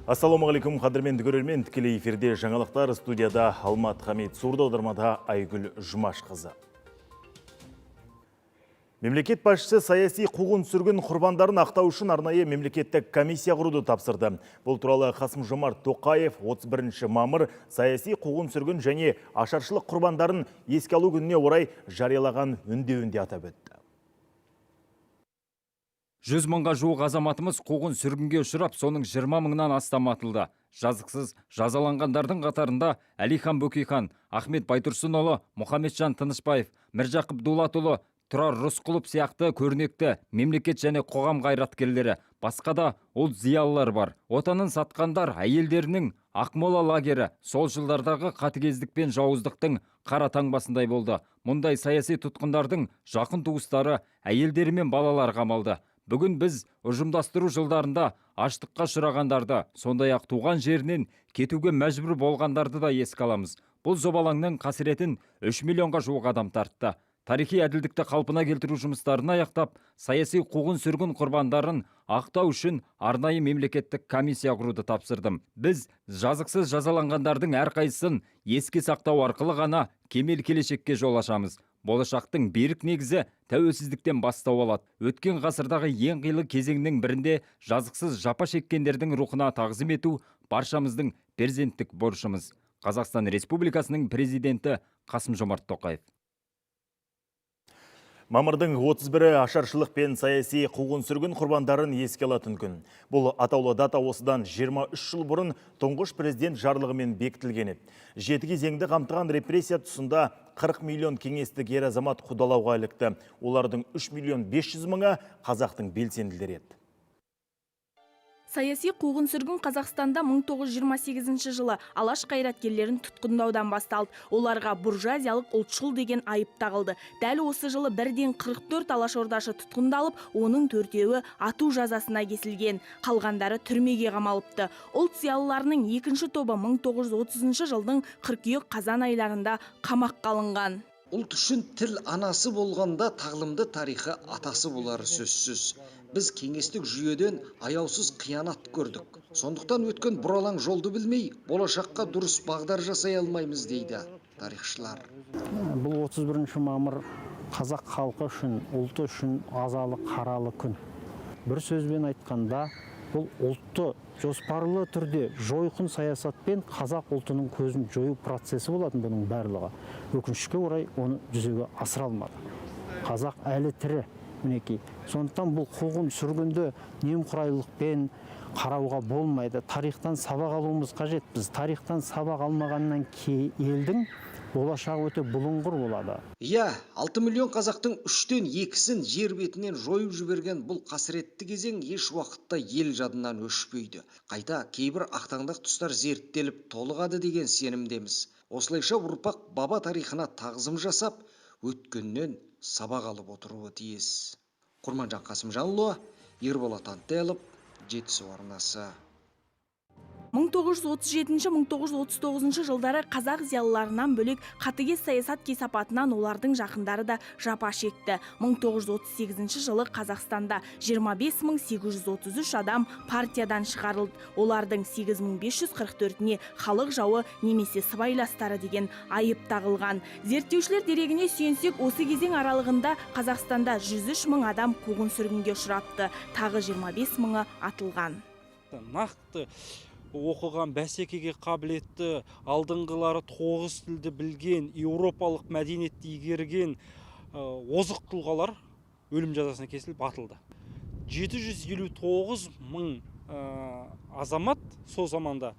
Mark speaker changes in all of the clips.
Speaker 1: Ассалаумағалейкум, қадірменді көрермен, тікелей эфирде жаңалықтар, студияда Алмат Хамид, сурда аудармада Айгүл Жұмашқызы. Мемлекет басшысы саяси қуғын сүргін құрбандарын ақтау үшін арнайы мемлекеттік комиссия құруды тапсырды. Бұл туралы Қасым-Жомарт Тоқаев 31 мамыр саяси қуғын сүргін және ашаршылық құрбандарын еске алу күніне орай жариялаған үндеуінде атап өтті.
Speaker 2: 100 мыңға жуық азаматымыз қуғын сүргінге ұшырап, соның 20 мыңнан астам атылды. Жазықсыз жазаланғандардың қатарында Әлихан Бөкейхан, Ахмет Байтұрсынұлы, Мұхамеджан Тынышбаев, Міржақып Дулатұлы, Тұрар Рысқұлов сияқты көрнекті мемлекет және қоғам қайраткерлері, басқа да ұлт зиялылар бар. Отанын сатқандар әйелдерінің Ақмола лагері сол жылдардағы қатыгездік пен жауыздықтың қара таңбасындай болды. Мұндай саяси тұтқындардың жақын туыстары, әйелдері мен балалар қамалды. Бүгін біз ұжымдастыру жылдарында аштыққа ұшырағандарды, сондай-ақ туған жерінен кетуге мәжбүр болғандарды да еске аламыз. Бұл жобалаңның қасіретін 3 миллионға жуық адам тартты. Тарихи әділдікті қалпына келтіру жұмыстарын аяқтап, саяси қуғын сүргін құрбандарын ақтау үшін арнайы мемлекеттік комиссия құруды тапсырдым. Біз жазықсыз жазаланғандардың әрқайсысын еске сақтау арқылы ғана кемел келешекке жол ашамыз. Болашақтың берік негізі тәуелсіздіктен бастау алады. Өткен ғасырдағы ең қилы кезеңнің бірінде жазықсыз жапа шеккендердің рухына тағзым ету баршамыздың перзенттік борышымыз. Қазақстан Республикасының президенті Қасым-Жомарт Тоқаев.
Speaker 1: Мамырдың 31-і ашаршылық пен саяси қуғын сүргін құрбандарын еске алатын күн. Бұл атаулы дата осыдан 23 жыл бұрын тұңғыш президент жарлығымен бекітілген еді. 7 кезеңді қамтыған репрессия тұсында 40 миллион кеңестік ер азамат қудалауға ілікті. Олардың 3 миллион 500 мыңы қазақтың белсенділері еді.
Speaker 3: Саяси қуғын сүргін Қазақстанда 1928 жылы алаш қайраткерлерін тұтқындаудан басталды. Оларға буржуазиялық ұлтшыл деген айып тағылды. Дәл осы жылы бірден 44 алаш ордашы тұтқындалып, оның 4-еуі ату жазасына кесілген. Қалғандары түрмеге қамалыпты. Ұлт зиялыларының екінші тобы 1930 жылдың қыркүйек қазан айларында қамаққа алынған.
Speaker 4: Ұлт үшін тіл анасы болғанда тағылымды тарихы атасы болары сөзсіз. Біз кеңестік жүйеден аяусыз қиянат көрдік. Сондықтан өткен бұралаң жолды білмей, болашаққа дұрыс бағдар жасай алмаймыз дейді тарихшылар.
Speaker 5: Бұл 31 мамыр қазақ халқы үшін, ұлты үшін азалы қаралы күн. Бір сөзбен айтқанда, бұл ұлтты жоспарлы түрде жойқын саясатпен қазақ ұлтының көзін жою процесі болатын бұның барлығы. Өкінішке орай оны жүзеге асыра алмады. Қазақ әлі тірі, мінекей. Сондықтан бұл қуғын сүргінді немқұрайлықпен қарауға болмайды. Тарихтан сабақ алуымыз қажет. Біз тарихтан сабақ алмағаннан кейін елдің болашағы өте бұлыңғыр болады.
Speaker 4: 6 миллион қазақтың 3-тен 2-сін жер бетінен жойып жіберген бұл қасіретті кезең еш уақытта ел жадынан өшпейді. Қайта кейбір ақтаңдақ тұстар зерттеліп толығады деген сенімдеміз. Осылайша ұрпақ баба тарихына тағзым жасап, өткеннен сабақ алып отыруы тиіс. Құрманжан Қасымжанұлы, Ерболат Антелов, Жетісу арнасы.
Speaker 3: 1937-1939 жылдары қазақ зиялыларынан бөлек қатыгез саясат кесапатынан олардың жақындары да жапа шекті. 1938 жылы Қазақстанда 25833 адам партиядан шығарылды. Олардың 8544-не халық жауы немесе сыбайластары деген айып тағылған. Зерттеушілер дерегіне сүйенсек, осы кезең аралығында Қазақстанда 103 мың адам қуғын сүргінге ұшырапты. Тағы 25 мыңы атылған.
Speaker 6: Нақты оқыған, бәсекеге қабілетті, алдыңғылары 9 тілді білген, еуропалық мәдениетті игерген озық тұлғалар өлім жазасына кесіліп атылды. 759 мың азамат сол заманда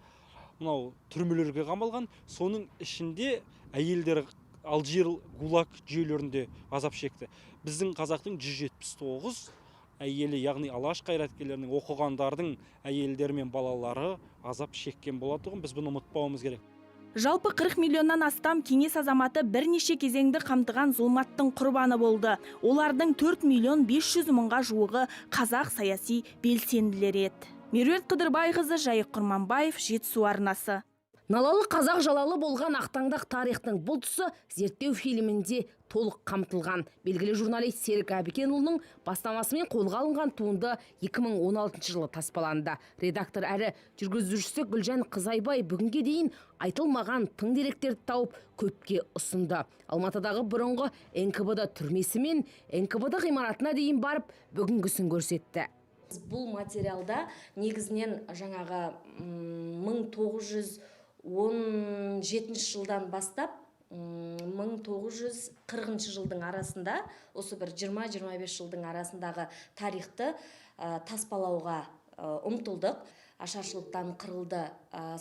Speaker 6: мынау түрмелерге қамалған. Соның ішінде әйелдер Алжир, ГУЛАГ жүйелерінде азап шекті. Біздің қазақтың 179 әйелі, яғни алаш қайраткерлерінің, оқығандардың әйелдері мен балалары азап шеккен болатұғын, біз бұны ұмытпауымыз керек.
Speaker 3: Жалпы 40 миллионнан астам кеңес азаматы бірнеше кезеңді қамтыған зұлматтың құрбаны болды. Олардың 4 миллион 500 мыңға жуығы қазақ саяси белсенділері еді. Меруерт Қыдырбайқызы, Жайық Құрманбаев, Жетісу арнасы.
Speaker 7: Налалы қазақ жалалы болған ақтаңдақ тарихтың бұл тұсы зерттеу фильмінде толық қамтылған. Белгілі журналист Серік Әбікенұлының бастамасымен қолға алынған туынды 2016 жылы таспаланды. Редактор әрі жүргізушісі Гүлжан Қызайбай бүгінге дейін айтылмаған тың деректерді тауып көпке ұсынды. Алматыдағы бұрынғы НКВД түрмесі мен НКВД ғимаратына дейін барып бүгінгісін көрсетті.
Speaker 8: Бұл материалда негізінен жаңағы 1917 жылдан бастап 1940 жылдың арасында, осы бір 20-25 жылдың арасындағы тарихты таспалауға ұмтылдық. Ашаршылықтан қырылды,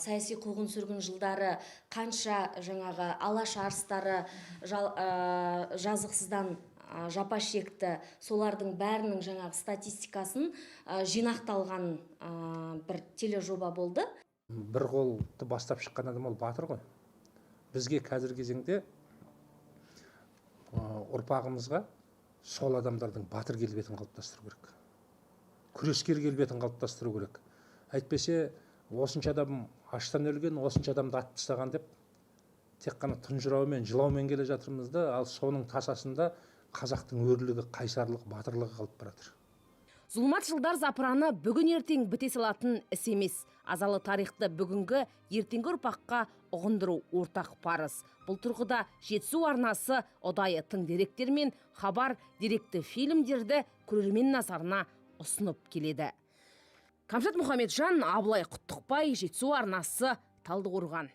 Speaker 8: саяси қуғын-сүргін жылдары қанша жаңағы алаш арыстары жазықсыздан жапа шекті, солардың бәрінің жаңағы статистикасын жинақталған бір тележоба болды.
Speaker 9: Бір қолды бастап шыққан адам ол батыр ғой. Бізге қазір кезеңде ұрпағымызға сол адамдардың батыр келбетін қалыптастыру керек. Күрескер келбетін қалыптастыру керек. Әйтпесе, осынша адам аштан өлген, осынша адамды атып тастаған деп, тек қана тұнжыраумен, жылаумен келе жатырмыз да, ал соның тасасында қазақтың өрлігі, қайсарлық, батырлығы қалып баратыр.
Speaker 7: Зұлмат жылдар запыраны бүгін ертең біте салатын іс емес. Азалы тарихты бүгінгі ертеңгі ұрпаққа ұғындыру ортақ парыз. Бұл тұрғыда Жетісу арнасы ұдайы тың деректер мен хабар деректі фильмдерді көрермен назарына ұсынып келеді. Камшат Мұхамеджан, Абылай Құттықбай, Жетісу арнасы, Талдықорған.